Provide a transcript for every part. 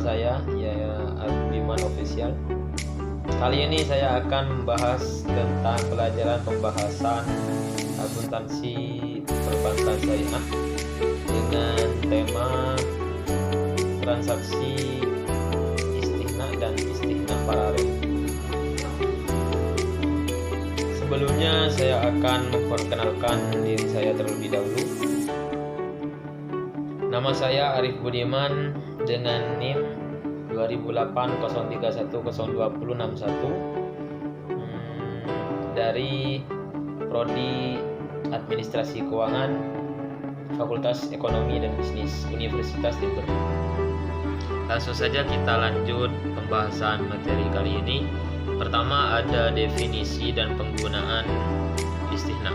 saya, ya Arif Budiman Official. Kali ini saya akan membahas tentang pelajaran pembahasan akuntansi perbankan syariah dengan tema transaksi istihna dan istihna paralel. Sebelumnya saya akan memperkenalkan diri saya terlebih dahulu. Nama saya Arif Budiman dengan NIM 200803102061 dari Prodi Administrasi Keuangan Fakultas Ekonomi dan Bisnis Universitas Jember. Langsung saja kita lanjut pembahasan materi kali ini. Pertama ada definisi dan penggunaan istihna.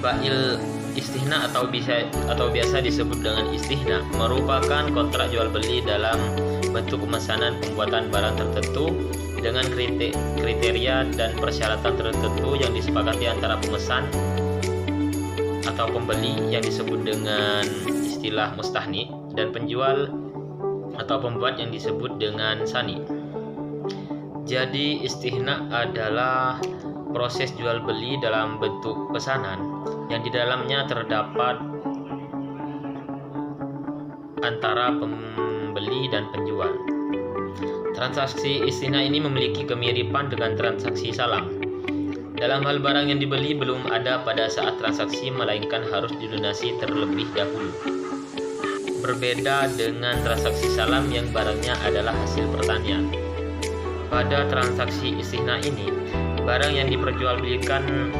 Bail istihna atau biasa disebut dengan istihna merupakan kontrak jual beli dalam bentuk pemesanan pembuatan barang tertentu dengan kriteria dan persyaratan tertentu yang disepakati antara pemesan atau pembeli yang disebut dengan istilah mustahni dan penjual atau pembuat yang disebut dengan sani. Jadi istihna adalah proses jual beli dalam bentuk pesanan yang di dalamnya terdapat antara pembeli dan penjual. Transaksi istihna ini memiliki kemiripan dengan transaksi salam. Dalam hal barang yang dibeli belum ada pada saat transaksi, melainkan harus dilunasi terlebih dahulu. Berbeda dengan transaksi salam yang barangnya adalah hasil pertanian. Pada transaksi istihna ini, barang yang diperjualbelikan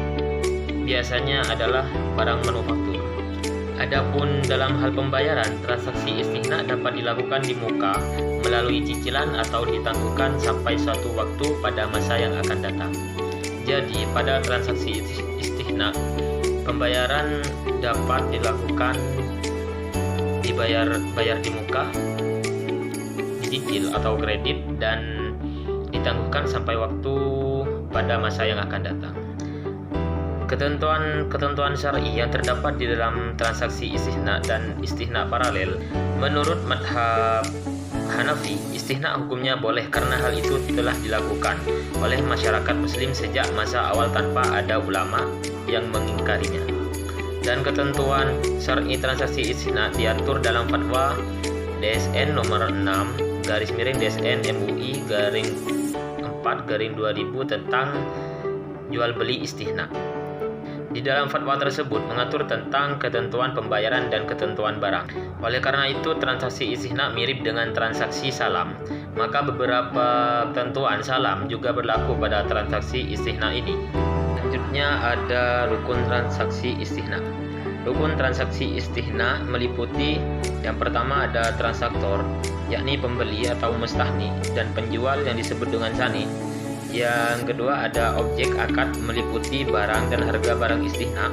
biasanya adalah barang manufaktur. Adapun dalam hal pembayaran, transaksi istihna dapat dilakukan di muka melalui cicilan atau ditangguhkan sampai suatu waktu pada masa yang akan datang. Jadi, pada transaksi istihna, pembayaran dapat dilakukan bayar di muka, dicicil atau kredit, dan ditangguhkan sampai waktu pada masa yang akan datang. Ketentuan syar'i yang terdapat di dalam transaksi istihna dan istihna paralel, menurut madhab Hanafi, istihna hukumnya boleh karena hal itu telah dilakukan oleh masyarakat muslim sejak masa awal tanpa ada ulama yang mengingkarinya. Dan ketentuan syar'i transaksi istihna diatur dalam fatwa DSN nomor 6/DSN MUI _4/2000 tentang jual beli istihna. Di dalam fatwa tersebut mengatur tentang ketentuan pembayaran dan ketentuan barang. Oleh karena itu, transaksi istihna mirip dengan transaksi salam, maka beberapa ketentuan salam juga berlaku pada transaksi istihna ini. Selanjutnya ada rukun transaksi istihna. Rukun transaksi istihna meliputi yang pertama ada transaktor, yakni pembeli atau mustahni, dan penjual yang disebut dengan sani. Yang kedua ada objek akad meliputi barang dan harga barang istihna.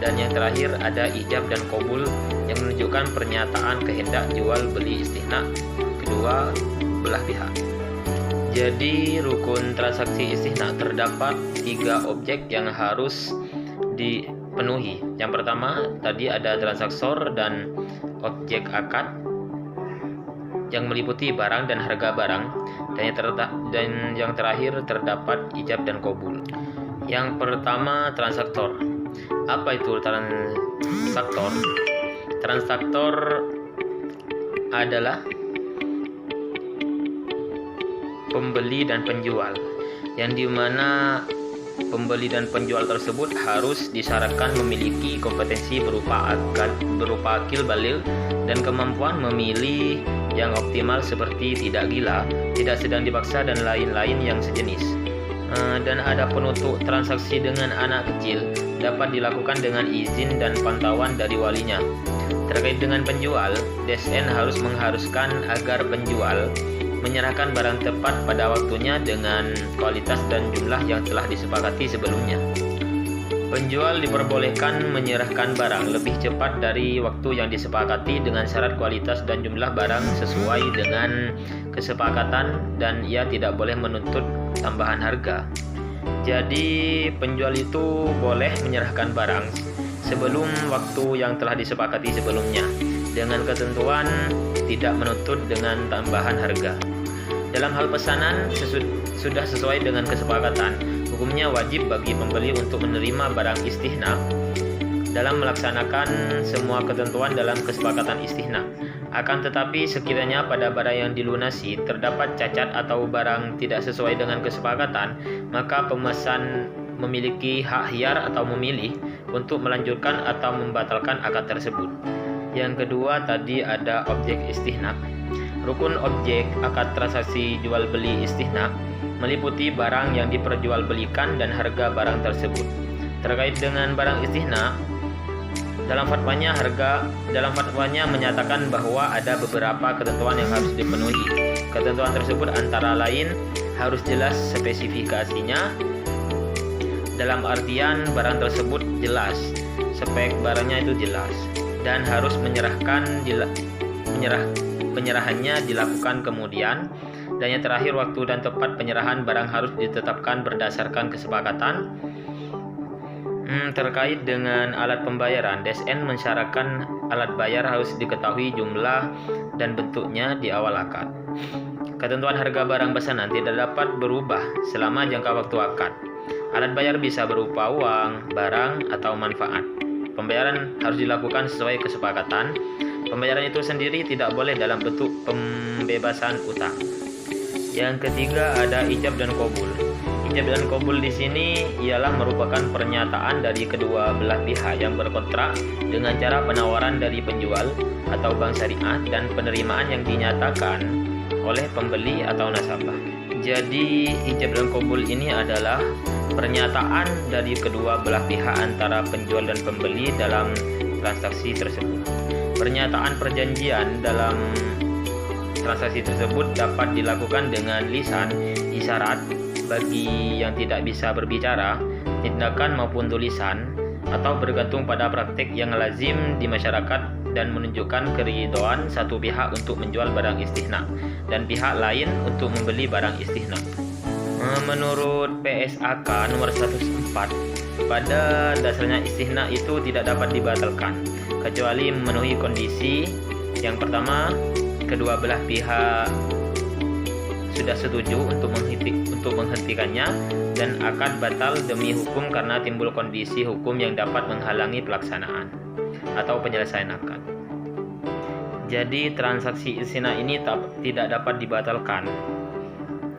Dan yang terakhir ada ijab dan qabul yang menunjukkan pernyataan kehendak jual beli istihna kedua belah pihak. Jadi rukun transaksi istihna terdapat 3 objek yang harus dipenuhi. Yang pertama tadi ada transaktor dan objek akad yang meliputi barang dan harga barang, dan yang terakhir terdapat ijab dan qabul. Yang pertama transaktor. Apa itu transaktor? Transaktor adalah pembeli dan penjual, yang dimana pembeli dan penjual tersebut harus disyaratkan memiliki kompetensi berupa akil baligh dan kemampuan memilih yang optimal seperti tidak gila, tidak sedang dipaksa, dan lain-lain yang sejenis. Dan ada penutup transaksi dengan anak kecil dapat dilakukan dengan izin dan pantauan dari walinya. Terkait dengan penjual, DSN harus mengharuskan agar penjual menyerahkan barang tepat pada waktunya dengan kualitas dan jumlah yang telah disepakati sebelumnya. Penjual diperbolehkan menyerahkan barang lebih cepat dari waktu yang disepakati dengan syarat kualitas dan jumlah barang sesuai dengan kesepakatan, dan ia tidak boleh menuntut tambahan harga. Jadi penjual itu boleh menyerahkan barang sebelum waktu yang telah disepakati sebelumnya. dengan ketentuan tidak menuntut dengan tambahan harga. Dalam hal pesanan sudah sesuai dengan kesepakatan, hukumnya wajib bagi pembeli untuk menerima barang istihna dalam melaksanakan semua ketentuan dalam kesepakatan istihna. Akan tetapi sekiranya pada barang yang dilunasi terdapat cacat atau barang tidak sesuai dengan kesepakatan, maka pemesan memiliki hak hiar atau memilih untuk melanjutkan atau membatalkan akad tersebut. Yang kedua tadi ada objek istihna. Rukun objek akad transaksi jual beli istihna meliputi barang yang diperjualbelikan dan harga barang tersebut. Terkait dengan barang istihna, dalam fatwanya menyatakan bahwa ada beberapa ketentuan yang harus dipenuhi. Ketentuan tersebut antara lain harus jelas spesifikasinya, dalam artian barang tersebut jelas, spek barangnya itu jelas, dan harus penyerahannya dilakukan kemudian. Dan yang terakhir, waktu dan tempat penyerahan barang harus ditetapkan berdasarkan kesepakatan. Terkait dengan alat pembayaran, DSN mensyaratkan alat bayar harus diketahui jumlah dan bentuknya di awal akad. Ketentuan harga barang pesanan tidak dapat berubah selama jangka waktu akad. Alat bayar bisa berupa uang, barang, atau manfaat. Pembayaran harus dilakukan sesuai kesepakatan. Pembayaran itu sendiri tidak boleh dalam bentuk pembebasan utang. Yang ketiga ada ijab dan qabul. Ijab dan qabul di sini ialah merupakan pernyataan dari kedua belah pihak yang berkontrak dengan cara penawaran dari penjual atau bank syariah dan penerimaan yang dinyatakan oleh pembeli atau nasabah. Jadi ijab dan qabul ini adalah pernyataan dari kedua belah pihak antara penjual dan pembeli dalam transaksi tersebut. Pernyataan perjanjian dalam transaksi tersebut dapat dilakukan dengan lisan, isyarat bagi yang tidak bisa berbicara, tindakan maupun tulisan, atau bergantung pada praktik yang lazim di masyarakat dan menunjukkan keridhaan satu pihak untuk menjual barang istihna dan pihak lain untuk membeli barang istihna. Menurut PSAK nomor 104, pada dasarnya istihna itu tidak dapat dibatalkan kecuali memenuhi kondisi. Yang pertama, kedua belah pihak sudah setuju untuk menghentikannya dan akad batal demi hukum karena timbul kondisi hukum yang dapat menghalangi pelaksanaan atau penyelesaian akad. Jadi transaksi istihna ini tidak dapat dibatalkan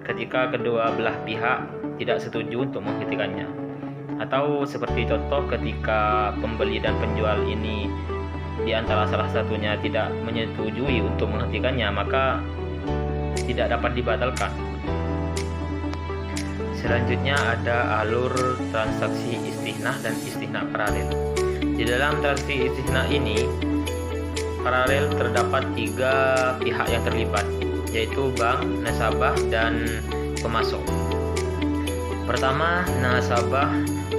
ketika kedua belah pihak tidak setuju untuk menghentikannya. Atau seperti contoh, ketika pembeli dan penjual ini di antara salah satunya tidak menyetujui untuk menghentikannya, maka tidak dapat dibatalkan. Selanjutnya ada alur transaksi istihna dan istihna paralel. Di dalam transaksi istihna ini paralel terdapat 3 pihak yang terlibat, yaitu bank, nasabah, dan pemasok. Pertama, nasabah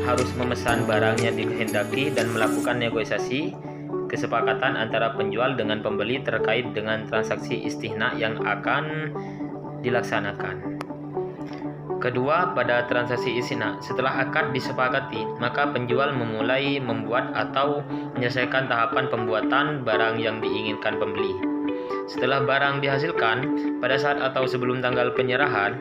harus memesan barang yang dikehendaki dan melakukan negosiasi kesepakatan antara penjual dengan pembeli terkait dengan transaksi istihna yang akan dilaksanakan. Kedua, pada transaksi istihna, setelah akad disepakati, maka penjual memulai membuat atau menyelesaikan tahapan pembuatan barang yang diinginkan pembeli. Setelah barang dihasilkan, pada saat atau sebelum tanggal penyerahan,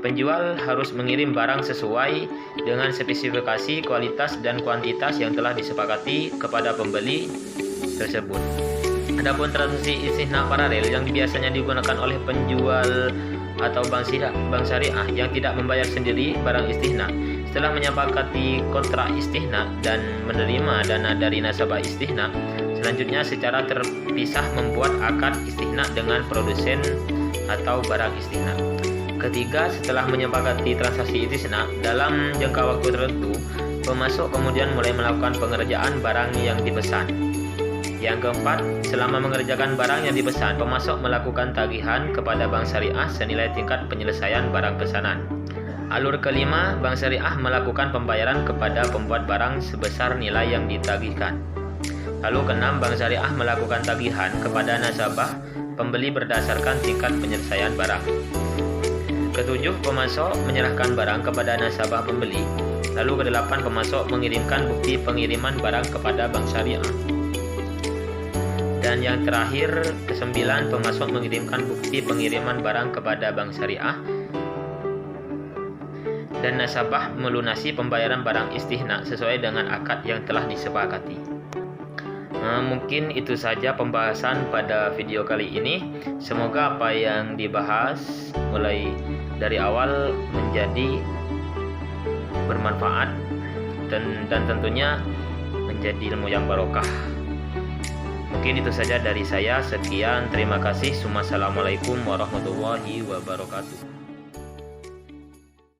penjual harus mengirim barang sesuai dengan spesifikasi, kualitas, dan kuantitas yang telah disepakati kepada pembeli tersebut. Adapun transaksi istihna paralel yang biasanya digunakan oleh penjual atau bank syariah yang tidak membayar sendiri barang istihna setelah menyepakati kontrak istihna dan menerima dana dari nasabah istihna, selanjutnya secara terpisah membuat akad istihna dengan produsen atau barang istihna. Ketiga, setelah menyepakati transaksi istihna dalam jangka waktu tertentu, pemasok kemudian mulai melakukan pengerjaan barang yang dipesan. Yang keempat, selama mengerjakan barang yang dipesan, pemasok melakukan tagihan kepada bank syariah senilai tingkat penyelesaian barang pesanan. Alur kelima, bank syariah melakukan pembayaran kepada pembuat barang sebesar nilai yang ditagihkan. Lalu keenam, bank syariah melakukan tagihan kepada nasabah pembeli berdasarkan tingkat penyelesaian barang. Ketujuh, pemasok menyerahkan barang kepada nasabah pembeli. Lalu kedelapan, pemasok mengirimkan bukti pengiriman barang kepada bank syariah. Dan Dan yang terakhir, ke-9, pemasok mengirimkan bukti pengiriman barang kepada bank syariah dan nasabah melunasi pembayaran barang istihna sesuai dengan akad yang telah disepakati. Mungkin itu saja pembahasan pada video kali ini. Semoga apa yang dibahas mulai dari awal menjadi bermanfaat dan tentunya menjadi ilmu yang barokah. Mungkin itu saja dari saya. Sekian, terima kasih. Wassalamualaikum warahmatullahi wabarakatuh.